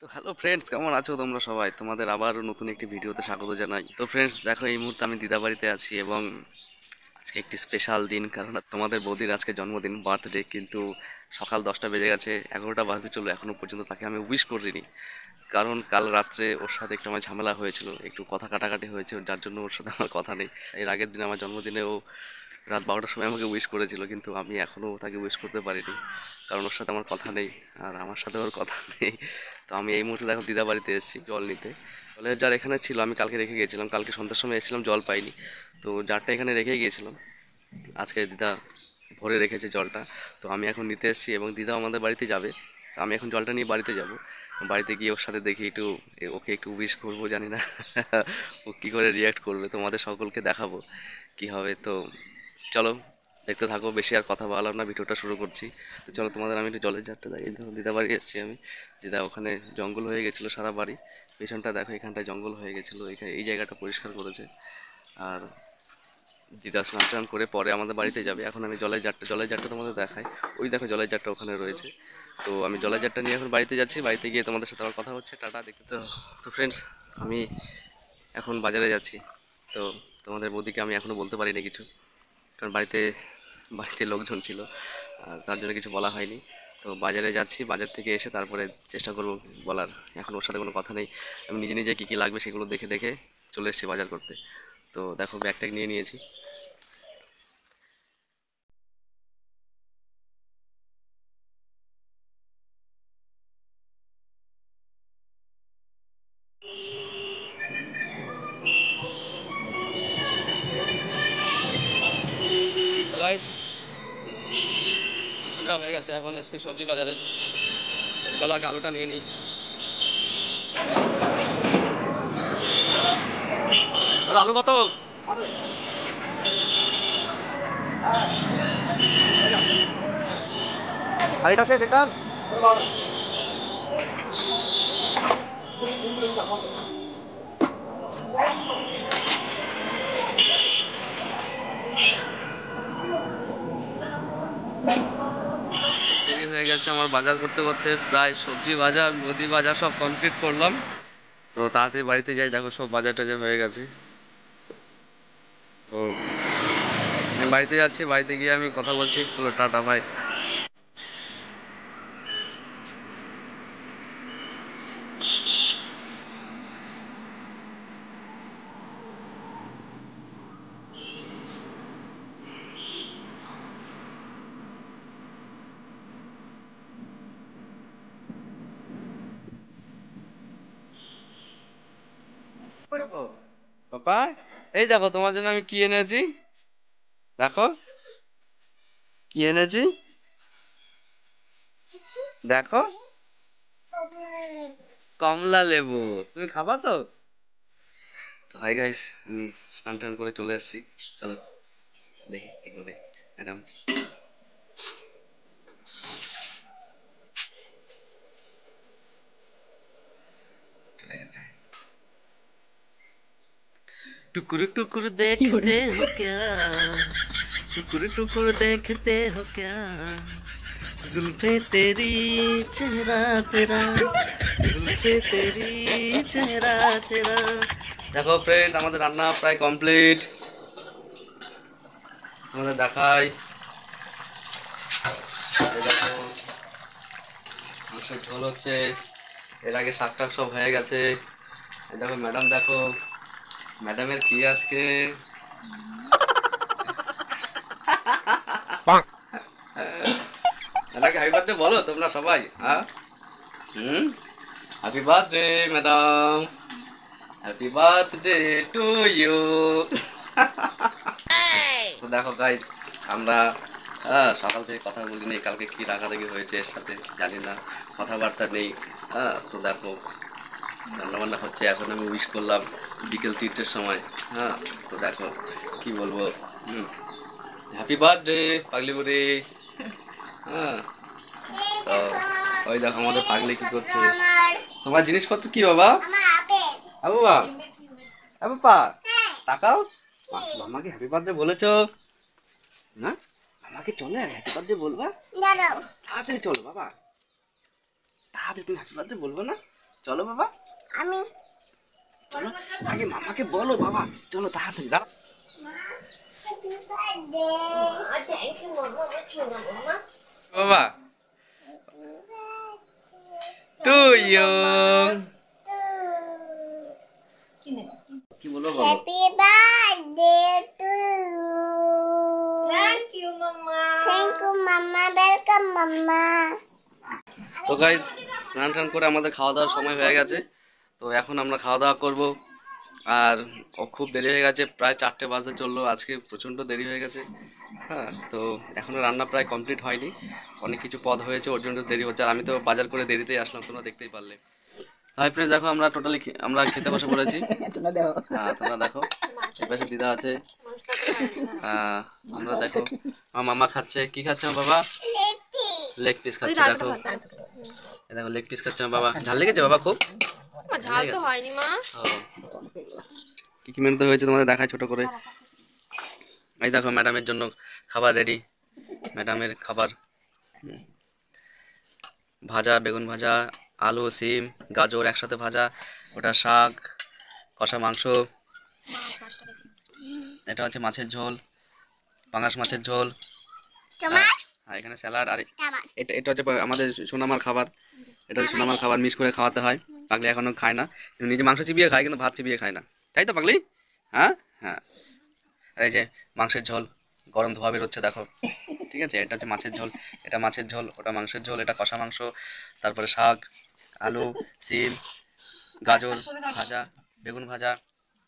তো hello friends, কেমন আছো তোমরা সবাই? তোমাদের আবারও নতুন একটি ভিডিওতে স্বাগত জানাই। তো ফ্রেন্ডস, দেখো এই মুহূর্তে আমি দিদাবাড়িতে আছি এবং আজকে একটি স্পেশাল দিন, কারণ তোমাদের বৌদির আজকে জন্মদিন, বার্থডে। কিন্তু সকাল 10টা বেজে গেছে, 11টা বাজতে চলো, এখনও পর্যন্ত তাকে আমি উইশ করিনি। কারণ কাল রাত্রে ওর সাথে একটু আমার ঝামেলা হয়েছিল, একটু কথা কাটাকাটি হয়েছে, যার জন্য ওর সাথে আমার কথা নেই। এর আগের দিন আমার জন্মদিনে ও রাত 12টার সময় আমাকে উইশ করেছিল, কিন্তু আমি এখনও তাকে উইশ করতে পারিনি, কারণ ওর সাথে আমার কথা নেই আর আমার সাথে ওর কথা নেই। তো আমি এই মুহূর্তে দেখো দিদা বাড়িতে এসেছি জল নিতে। জলের জার এখানে ছিল, আমি কালকে রেখে গিয়েছিলাম, কালকে সন্ধ্যার সময় এসেছিলাম, জল পাইনি। তো জারটা এখানে রেখে গিয়েছিলাম, আজকে দিদা ভরে রেখেছে জলটা। তো আমি এখন নিতে এসেছি এবং দিদা আমাদের বাড়িতে যাবে। তো আমি এখন জলটা নিয়ে বাড়িতে যাব। বাড়িতে গিয়ে ওর সাথে দেখি একটু ওকে একটু উইশ করবো, জানি না ও কী করে রিয়াক্ট করবে, তোমাদের সকলকে দেখাবো কি হবে। তো চলো দেখতে থাকো, বেশি আর কথা বললাম না, ভিডিওটা শুরু করছি। তো চলো তোমাদের আমি একটু জলের ঝাড়টা দেখি। দেখো দিদা বাড়ি এসেছি আমি। দিদা ওখানে জঙ্গল হয়ে গেছিলো সারা বাড়ি, পেছনটা দেখো এখানটায় জঙ্গল হয়ে গেছিলো, এখানে এই জায়গাটা পরিষ্কার করেছে। আর দিদা স্নান টান করে পরে আমাদের বাড়িতে যাবে। এখন আমি জলের জারটা তোমাদের দেখাই। ওই দেখো জলের জারটা ওখানে রয়েছে। তো আমি জলের জারটা নিয়ে এখন বাড়িতে যাচ্ছি, বাড়িতে গিয়ে তোমাদের সাথে আমার কথা হচ্ছে। টাটা, দেখতে তো। তো ফ্রেন্ডস, আমি এখন বাজারে যাচ্ছি। তো তোমাদের বৌদিকে আমি এখনও বলতে পারিনি কিছু, কারণ বাড়িতে বাড়িতে লোকজন ছিল আর তার জন্য কিছু বলা হয়নি। তো বাজারে যাচ্ছি, বাজার থেকে এসে তারপরে চেষ্টা করব বলার। এখন ওর সাথে কোনো কথা নেই, আমি নিজে নিজে কী কী লাগবে সেগুলো দেখে দেখে চলে এসেছি বাজার করতে। তো দেখো ব্যাগ ট্যাগ নিয়ে নিয়েছি। গাইস, কিছুটা হয়ে গেছে, এখন এসেছি সবজি বাজারে। চলো আগে আলুটা নিয়ে নিই। আলু কত? আর এটা শেষ, এটা দেরি হয়ে গেছে আমার বাজার করতে করতে, প্রায় সবজি বাজার মুদি বাজার সব কমপ্লিট করলাম। তো তাড়াতাড়ি বাড়িতে যাই, দেখো সব বাজার টাজার হয়ে গেছে। তো আমি বাড়িতে যাচ্ছি, বাড়িতে গিয়ে আমি কথা বলছি। চলো টাটা, ভাই। পাপা, এই দেখো তোমার জন্য আমি কি এনেছি। দেখো কি এনেছি, দেখো কমলা লেবু। তুমি খাবা তো? তো হাই গাইস, আমি স্নান টান করে চলে এসেছি। চলো দেখি কি করে ম্যাডাম। टुकुर टुकुर देखते हो क्या, टुकुर टुकुर देखते हो क्या, जुल्फे तेरी चेहरा तेरा, जुल्फे तेरी चेहरा तेरा। দেখো ফ্রেন্ড, আমাদের রান্না প্রায় কমপ্লিট। আমাদের দেখাই, এই দেখো মাংসের ঝোল হচ্ছে, এর আগে শাক টাক সব হয়ে গেছে। এই দেখো ম্যাডাম, দেখো ম্যাডামের কি আজকে। এটাকে হ্যাপি বার্থডে বলো তোমরা সবাই, হ্যাঁ? হুম, happy birthday madam, happy birthday to you. তো দেখো গাইজ, আমরা সকাল থেকে কথা বলিনি, কালকে কি রাগারাগি হয়েছে এর সাথে জানি না, কথাবার্তা নেই। তো দেখো রান্না বান্না হচ্ছে, এখন আমি উইশ করলাম বিকেল 3টের সময়। হ্যাঁ, তো দেখো কি বলবো। হুম, হ্যাপি বার্থডে পাগলি বুড়ি। হ্যাঁ, তো ওই দেখো আমাদের পাগলি কি করছে। তোমার জিনিসপত্র কি বাবা? আবু বাবা, আবু পা, তাকাও। মামাকে হ্যাপি বার্থডে বলেছো না? আমাকে চলে হ্যাপি বার্থডে বলবা? তাড়াতাড়ি চলো বাবা, তাড়াতাড়ি তুমি হ্যাপি বার্থডে বলবো না? চলো বাবা, আমি চলো আগে মামাকে বলো বাবা, চলো তাড়াতাড়ি দাঁড়া। থ্যাংক ইউ মামা, আমার ছোনা মামা। বাবা টু ইউ, কি বলবো বলো? Happy birthday to you. Thank you মামা। থ্যাংক ইউ মামা, ওয়েলকাম মামা। তো গাইজ স্নান টান করে আমাদের খাওয়া দাওয়ার সময় হয়ে গেছে। তো এখন আমরা খাওয়া দাওয়া করব। আর খুব দেরি হয়ে গেছে, প্রায় 4টে বাজতে চললো, আজকে প্রচণ্ড দেরি হয়ে গেছে। হ্যাঁ, তো এখনও রান্না প্রায় কমপ্লিট হয়নি, অনেক কিছু পদ হয়েছে, ওর জন্য দেরি হচ্ছে। আর আমি তো বাজার করে দেরিতেই আসলাম, তোমরা দেখতেই পারলে। হাই ফ্রেন্ডস, দেখো আমরা টোটালি আমরা খেতে বসে পড়েছি। হ্যাঁ তোমরা দেখো, এপাশে দিদা আছে। আমরা দেখো আমার মামা খাচ্ছে, কি খাচ্ছে আমার বাবা? লেগ পিস খাচ্ছে। দেখো এই দেখো লেগ পিস খাচ্ছে আমার বাবা। ঝাল লেগেছে বাবা খুব? ঝাল তো হয়নি মা। ও, কি কি মেনুতে হয়েছে তোমাদের দেখায় ছোট করে। এই দেখো ম্যাডামের জন্য খাবার রেডি, ম্যাডামের খাবার। ভাজা, বেগুন ভাজা, আলু, সিম, গাজর একসাথে ভাজা, ওটা শাক, কষা মাংস, এটা হচ্ছে মাছের ঝোল, পাঙাশ মাছের ঝোল, আর এখানে স্যালাড। আর এটা এটা হচ্ছে আমাদের সোনামার খাবার, এটা হচ্ছে সোনামার খাবার, মিক্স করে খাওয়াতে হয়। পাগলি এখনো খায় না, কিন্তু নিজে মাংস চিবিয়ে খায়, কিন্তু ভাত চিবিয়ে খায় না, তাই তো পাগলি? হ্যাঁ হ্যাঁ। আর এই যে মাংসের ঝোল, গরম ধোয়া বেরোচ্ছে দেখো। ঠিক আছে, এটা হচ্ছে মাছের ঝোল, এটা মাছের ঝোল, ওটা মাংসের ঝোল, এটা কষা মাংস, তারপরে শাক, আলু, সিম, গাজর ভাজা, বেগুন ভাজা,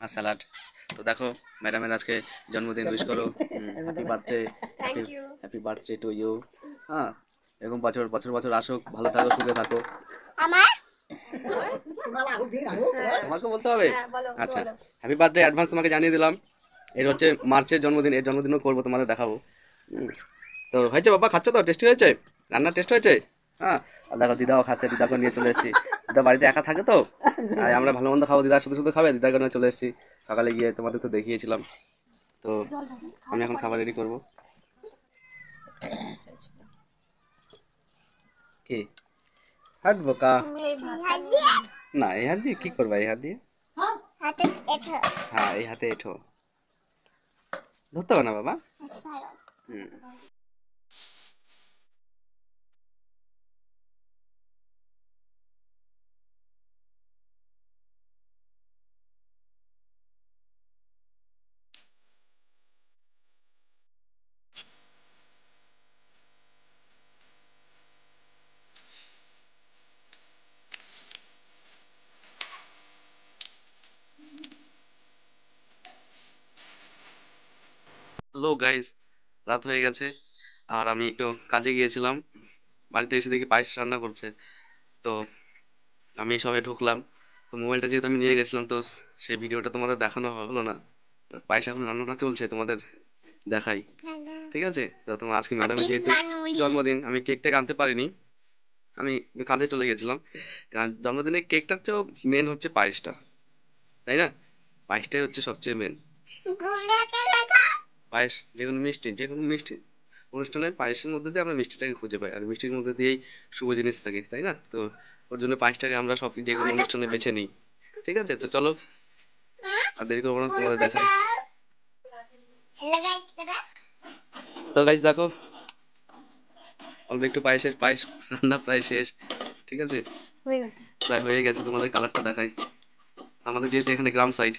আর স্যালাড। তো দেখো ম্যাডামের আজকে জন্মদিন, উইশ করো। Happy birthday, happy birthday to you. হ্যাঁ, এরকম বছর বছর বছর আসুক, ভালো থাকো, সুখে থাকো। আমার তোমাকে বলতে হবে? আচ্ছা, হ্যাপি বার্থডে অ্যাডভান্স তোমাকে জানিয়ে দিলাম। এর হচ্ছে মার্চের জন্মদিন, এর জন্মদিনও করবো, তোমাদের দেখাবো। তো হয়েছে বাবা, খাচ্ছ তো? টেস্টি হয়েছে? রান্নার টেস্ট হয়েছে? হ্যাঁ, আর দেখো দিদাও খাচ্ছে, দিদাকে নিয়ে চলে এসেছি। দিদা বাড়িতে একা থাকে তো, আর আমরা ভালো মন্দ খাবো, দিদা শুধু শুধু খাবে, দিদাকে নিয়ে চলে এসেছি। সকালে গিয়ে তোমাদের তো দেখিয়েছিলাম। তো আমি এখন খাবার রেডি করবো। কি হাত বোকা? না, এই হাত দিয়ে কি করবা? এই হাত দিয়ে? হাতে এঠো। হ্যাঁ, এই হাতে এঠো ধরতে হবে না বাবা। হুম। হ্যালো গাইজ, রাত হয়ে গেছে, আর আমি একটু কাজে গিয়েছিলাম। বাড়িতে এসে দেখি পায়েস রান্না করছে। তো আমি সবে ঢুকলাম, তো মোবাইলটা যেহেতু আমি নিয়ে গেছিলাম, তো সেই ভিডিওটা তোমাদের দেখানো হলো না। তো পায়েস এখন রান্নাটা চলছে, তোমাদের দেখাই। ঠিক আছে, তো তোমার আজকে ম্যাডামের যেহেতু জন্মদিন, আমি কেক টেক আনতে পারিনি, আমি কাজে চলে গেছিলাম। কারণ জন্মদিনের কেকটার চেয়েও মেন হচ্ছে পায়েসটা, তাই না? পায়েসটাই হচ্ছে সবচেয়ে মেন। পায়েস, যে কোনো মিষ্টি অনুষ্ঠানের পায়েসের মধ্যে দিয়ে আমরা মিষ্টিটাকে খুঁজে পাই, আর মিষ্টির মধ্যে দিয়েই শুভ জিনিস থাকে, তাই না? তো ওর জন্য পায়েসটাকে আমরা সব যে কোনো অনুষ্ঠানে বেছে নিই। ঠিক আছে, তো চলো আর দেরি করবো না, তোমাদের দেখাই। তো গাইস দেখো, অল্প একটু পায়েস রান্না প্রায় শেষ। ঠিক আছে, প্রায় হয়ে গেছে, তোমাদের কালারটা দেখাই। আমাদের যেহেতু এখানে গ্রাম সাইড,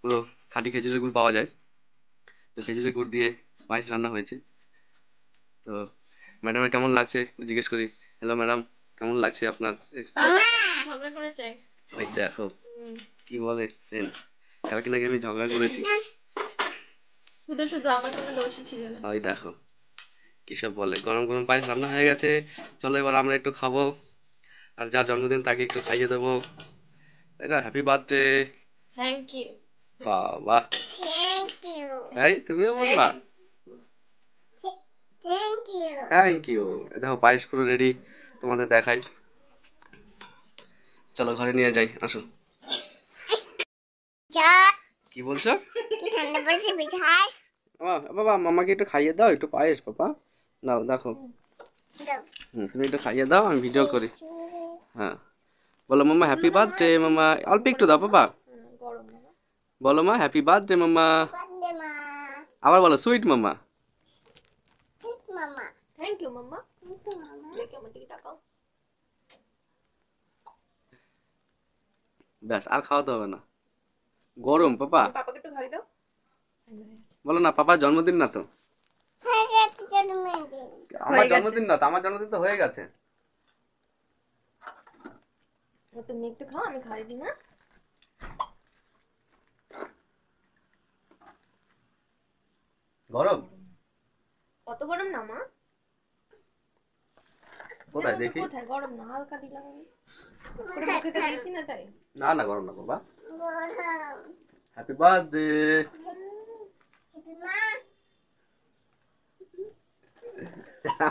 পুরো খাঁটি খেজুরের গুড় পাওয়া যায়, তো খেজুরের গুড় দিয়ে পায়েস রান্না হয়েছে। তো ম্যাডামের কেমন লাগছে জিজ্ঞেস করি। হ্যালো ম্যাডাম, কেমন লাগছে আপনার? ঝগড়া করেছে। ওই দেখো কি বলে, কালকে নাকি আমি ঝগড়া করেছি। শুধু শুধু আমার কোনো দোষই ছিল না। ওই দেখো কিসব বলে। গরম গরম পায়েস রান্না হয়ে গেছে, চলো এবার আমরা একটু খাবো, আর যার জন্মদিন তাকে একটু খাইয়ে দেবো, তাই না? Happy birthday. Thank you. বাবা, থ্যাংক ইউ। এই তুমিও বলবা থ্যাংক ইউ। Thank you. দেখো পায়েস পুরো রেডি, তোমাদের দেখাই। চলো ঘরে নিয়ে যাই, আসো। যা, কি বলছো? কি ঠান্ডা পড়েছে বিছায়। বাবা বাবা, মামাকে একটু খাইয়ে দাও, একটু পায়েস বাবা। নাও দেখো, দাও। তুমি একটু খাইয়ে দাও, আমি ভিডিও করি। হ্যাঁ, বলো মাম্মা হ্যাপি বার্থডে মাম্মা, অল্প একটু দাও পাপা। গরম মামা। বলো মা হ্যাপি বার্থডে মাম্মা। বার্থডে মা। আবার বলো সুইট মাম্মা। ঠিক মামা। Thank you mamma. Thank you মামা। দেখে আমার দিকে তাকাও। ব্যাস আর খাওয়াতে হবে না, গরম পাপা। পাপাকে একটু খাই দাও। বলো না পাপার জন্মদিন না তো। হয়ে গেছে জন্মদিন। আমার জন্মদিন না তো, আমার জন্মদিন তো হয়ে গেছে। তুমি একটু খাও, আমি খাই দিই না। গরম কত গরম না মা? কোথায় দেখি? কোথায় গরম না, হালকা দিলাম আমি। পুরো মুখেটা দিয়েছি না তাই। না না গরম না বাবা। গরম। Happy birthday. মা।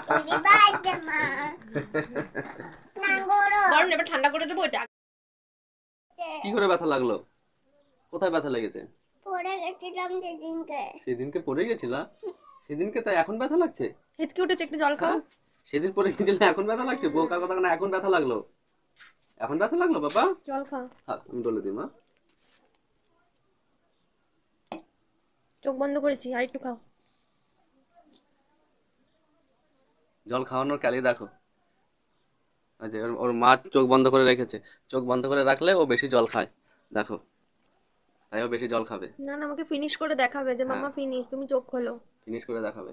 হ্যাপি বার্থডে মা। না গরম। গরম না, এবার ঠান্ডা করে দেবো ওটা। কি করে ব্যথা লাগলো? কোথায় ব্যথা লেগেছে? পড়ে গেছিলাম সেদিনকে। সেদিনকে পড়ে গেছিলা? সেদিনকে তাই এখন ব্যথা লাগছে? হিচকি উঠেছে, একটু জল খাও। সেদিন পরে গেছিলে এখন ব্যথা লাগছে? বোকা কথা না, এখন ব্যথা লাগলো। এখন ব্যথা লাগলো বাবা? জল খাও। থাক আমি ডলে দিই মা। চোখ বন্ধ করেছি, আর একটু খাও। জল খাওয়ানোর ক্যালি দেখো। আচ্ছা ওর মা চোখ বন্ধ করে রেখেছে, চোখ বন্ধ করে রাখলে ও বেশি জল খায় দেখো, তাই ও বেশি জল খাবে। না না, আমাকে ফিনিশ করে দেখাবে যে মাম্মা ফিনিশ, তুমি চোখ খোলো। ফিনিশ করে দেখাবে।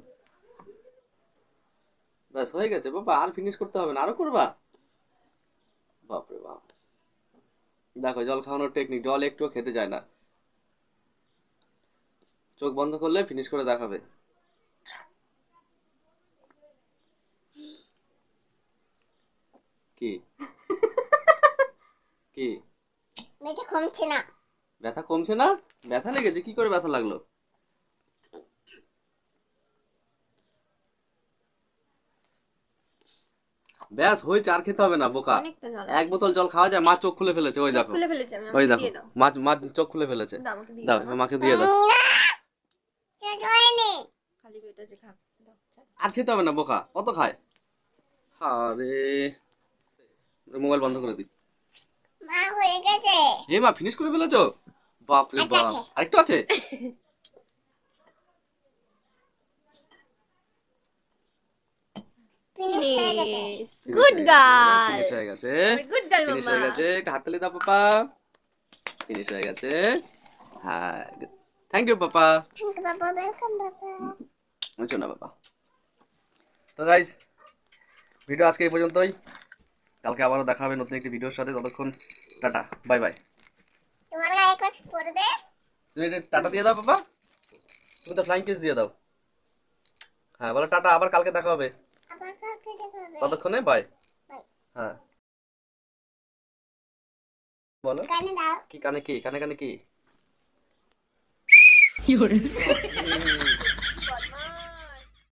ব্যাস হয়ে গেছে বাবা, আর ফিনিশ করতে হবে না, আরো করবা? বাপরে বাপ, দেখো জল খাওয়ানোর টেকনিক, জল একটুও খেতে যায় না, চোখ বন্ধ করলে ফিনিশ করে দেখাবে। কি কি মেয়েটা কমছে না। ব্যথা কমছে না? ব্যথা লেগেছে, কি করে ব্যথা লাগলো? ব্যাস হয়েছে, আর খেতে হবে না বোকা। অনেকটা জল এক বোতল জল খাওয়া যায়, মা চোখ খুলে ফেলেছে ওই দেখো। খুলে ফেলেছি আমি, ওই আমাকে দেখো দিয়ে দাও। মা চোখ খুলে ফেলেছে। দাও আমাকে দিয়ে দাও দাও। এবার মাকে দিয়ে দাও। শেষ হয়নি। খালি পেটে যে খা, দাও ছাড়। আর খেতে হবে না বোকা, কত খায়? আরে মোবাইল বন্ধ করে দি। মা হয়ে গেছে। হে মা ফিনিশ করে ফেলেছো? বাপ রে আচ্ছা, বাপ, আছে। আরেকটু আছে? ফিনিশ হয়ে গেছে। Good girl. ফিনিশ হয়ে গেছে, গুড গার্ল ফিনিশ মাম্মা। হয়ে গেছে, একটা হাততালি দাও পাপা। ফিনিশ হয়ে গেছে, হ্যাঁ thank you papa. Thank you বাবা, ওয়েলকাম বাবা। বুঝছো না বাবা। তো গাইস ভিডিও আজকে এই পর্যন্তই, কালকে আবারও দেখা হবে নতুন একটি ভিডিওর সাথে, ততক্ষণ টাটা বাই বাই। তোমার লাইক করবে। তুমি এটা টাটা দিয়ে দাও বাবা, তুমি তো ফ্লাইং কিস দিয়ে দাও। হ্যাঁ বলো টাটা, আবার কালকে দেখা হবে, আবার কালকে দেখা হবে। ততক্ষণে বাই। বাই। হ্যাঁ বলো কানে দাও। কি কানে কি, কানে কানে কি?